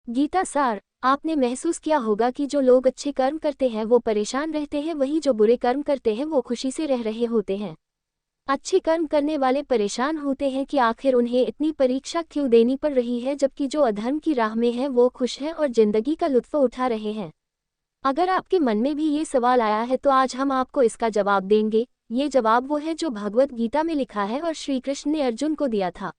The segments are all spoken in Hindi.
गीता सार, आपने महसूस किया होगा कि जो लोग अच्छे कर्म करते हैं वो परेशान रहते हैं, वहीं जो बुरे कर्म करते हैं वो खुशी से रह रहे होते हैं। अच्छे कर्म करने वाले परेशान होते हैं कि आखिर उन्हें इतनी परीक्षा क्यों देनी पड़ रही है, जबकि जो अधर्म की राह में है वो खुश हैं और जिंदगी का लुत्फ उठा रहे हैं। अगर आपके मन में भी ये सवाल आया है तो आज हम आपको इसका जवाब देंगे। ये जवाब वो है जो भगवत गीता में लिखा है और श्री कृष्ण ने अर्जुन को दिया था।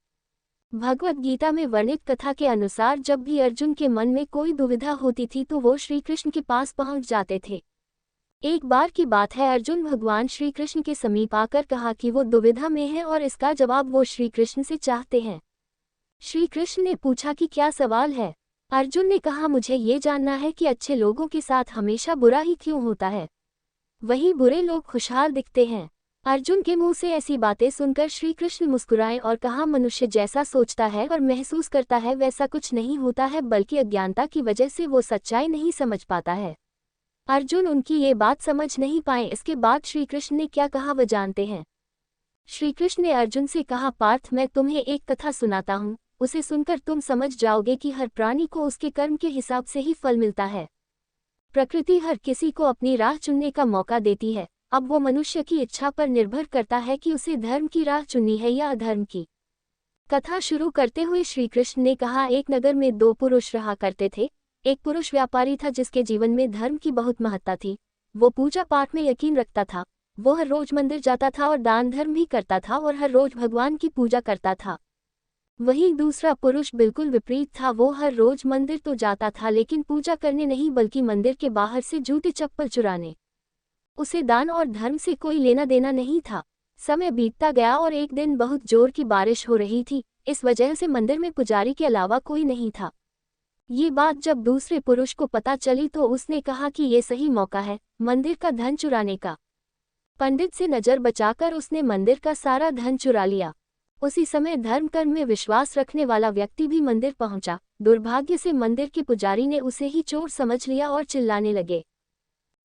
भगवत गीता में वर्णित कथा के अनुसार जब भी अर्जुन के मन में कोई दुविधा होती थी तो वो श्री कृष्ण के पास पहुंच जाते थे। एक बार की बात है, अर्जुन भगवान श्री कृष्ण के समीप आकर कहा कि वो दुविधा में है और इसका जवाब वो श्री कृष्ण से चाहते हैं। श्री कृष्ण ने पूछा कि क्या सवाल है। अर्जुन ने कहा, मुझे ये जानना है कि अच्छे लोगों के साथ हमेशा बुरा ही क्यों होता है, वही बुरे लोग खुशहाल दिखते हैं। अर्जुन के मुंह से ऐसी बातें सुनकर श्री कृष्ण मुस्कुराए और कहा, मनुष्य जैसा सोचता है और महसूस करता है वैसा कुछ नहीं होता है, बल्कि अज्ञानता की वजह से वो सच्चाई नहीं समझ पाता है। अर्जुन उनकी ये बात समझ नहीं पाए। इसके बाद श्री कृष्ण ने क्या कहा वह जानते हैं। श्री कृष्ण ने अर्जुन से कहा, पार्थ, मैं तुम्हें एक कथा सुनाता हूँ, उसे सुनकर तुम समझ जाओगे कि हर प्राणी को उसके कर्म के हिसाब से ही फल मिलता है। प्रकृति हर किसी को अपनी राह चुनने का मौका देती है। अब वो मनुष्य की इच्छा पर निर्भर करता है कि उसे धर्म की राह चुननी है या अधर्म की। कथा शुरू करते हुए श्री कृष्ण ने कहा, एक नगर में दो पुरुष रहा करते थे। एक पुरुष व्यापारी था जिसके जीवन में धर्म की बहुत महत्ता थी। वो पूजा पाठ में यकीन रखता था। वो हर रोज मंदिर जाता था और दान धर्म भी करता था और हर रोज भगवान की पूजा करता था। वहीं दूसरा पुरुष बिल्कुल विपरीत था। वो हर रोज मंदिर तो जाता था लेकिन पूजा करने नहीं, बल्कि मंदिर के बाहर से जूते चप्पल चुराने। उसे दान और धर्म से कोई लेना देना नहीं था। समय बीतता गया और एक दिन बहुत जोर की बारिश हो रही थी। इस वजह से मंदिर में पुजारी के अलावा कोई नहीं था। ये बात जब दूसरे पुरुष को पता चली तो उसने कहा कि ये सही मौका है मंदिर का धन चुराने का। पंडित से नजर बचाकर उसने मंदिर का सारा धन चुरा लिया। उसी समय धर्म कर्म में विश्वास रखने वाला व्यक्ति भी मंदिर पहुंचा। दुर्भाग्य से मंदिर के पुजारी ने उसे ही चोर समझ लिया और चिल्लाने लगे।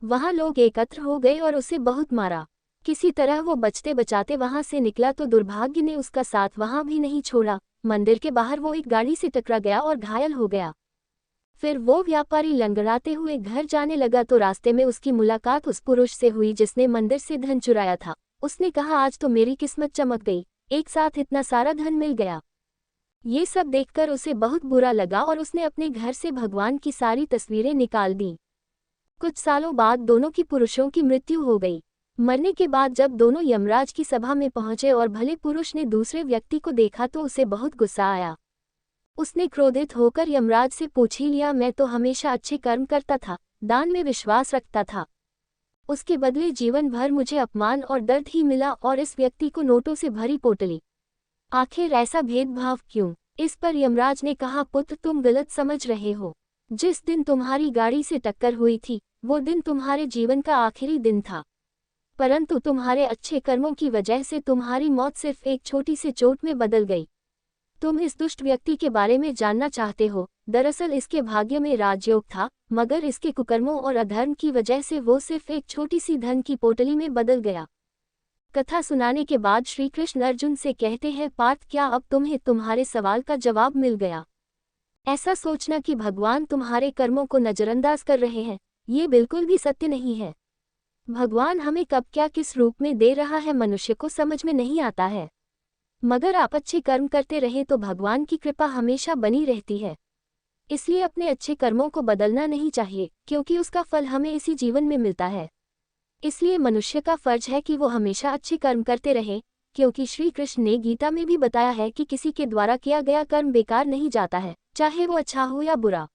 वहां लोग एकत्र हो गए और उसे बहुत मारा। किसी तरह वो बचते बचाते वहां से निकला तो दुर्भाग्य ने उसका साथ वहां भी नहीं छोड़ा। मंदिर के बाहर वो एक गाड़ी से टकरा गया और घायल हो गया। फिर वो व्यापारी लंगड़ाते हुए घर जाने लगा तो रास्ते में उसकी मुलाकात उस पुरुष से हुई जिसने मंदिर से धन चुराया था। उसने कहा, आज तो मेरी किस्मत चमक गई, एक साथ इतना सारा धन मिल गया। ये सब देखकर उसे बहुत बुरा लगा और उसने अपने घर से भगवान की सारी तस्वीरें निकाल दी। कुछ सालों बाद दोनों की पुरुषों की मृत्यु हो गई। मरने के बाद जब दोनों यमराज की सभा में पहुंचे और भले पुरुष ने दूसरे व्यक्ति को देखा तो उसे बहुत गुस्सा आया। उसने क्रोधित होकर यमराज से पूछ ही लिया, मैं तो हमेशा अच्छे कर्म करता था, दान में विश्वास रखता था, उसके बदले जीवन भर मुझे अपमान और दर्द ही मिला और इस व्यक्ति को नोटों से भरी पोटली। आखिर ऐसा भेदभाव क्यों? इस पर यमराज ने कहा, पुत्र, तुम गलत समझ रहे हो। जिस दिन तुम्हारी गाड़ी से टक्कर हुई थी वो दिन तुम्हारे जीवन का आखिरी दिन था, परंतु तुम्हारे अच्छे कर्मों की वजह से तुम्हारी मौत सिर्फ एक छोटी सी चोट में बदल गई। तुम इस दुष्ट व्यक्ति के बारे में जानना चाहते हो। दरअसल इसके भाग्य में राजयोग था, मगर इसके कुकर्मों और अधर्म की वजह से वो सिर्फ एक छोटी सी धन की पोटली में बदल गया। कथा सुनाने के बाद श्री कृष्ण अर्जुन से कहते हैं, पार्थ, क्या अब तुम्हें तुम्हारे सवाल का जवाब मिल गया? ऐसा सोचना कि भगवान तुम्हारे कर्मों को नजरअंदाज कर रहे हैं, ये बिल्कुल भी सत्य नहीं है। भगवान हमें कब क्या किस रूप में दे रहा है मनुष्य को समझ में नहीं आता है, मगर आप अच्छे कर्म करते रहें तो भगवान की कृपा हमेशा बनी रहती है। इसलिए अपने अच्छे कर्मों को बदलना नहीं चाहिए, क्योंकि उसका फल हमें इसी जीवन में मिलता है। इसलिए मनुष्य का फर्ज है कि वो हमेशा अच्छे कर्म करते रहे, क्योंकि श्री कृष्ण ने गीता में भी बताया है कि किसी के द्वारा किया गया कर्म बेकार नहीं जाता है, चाहे वो अच्छा हो या बुरा।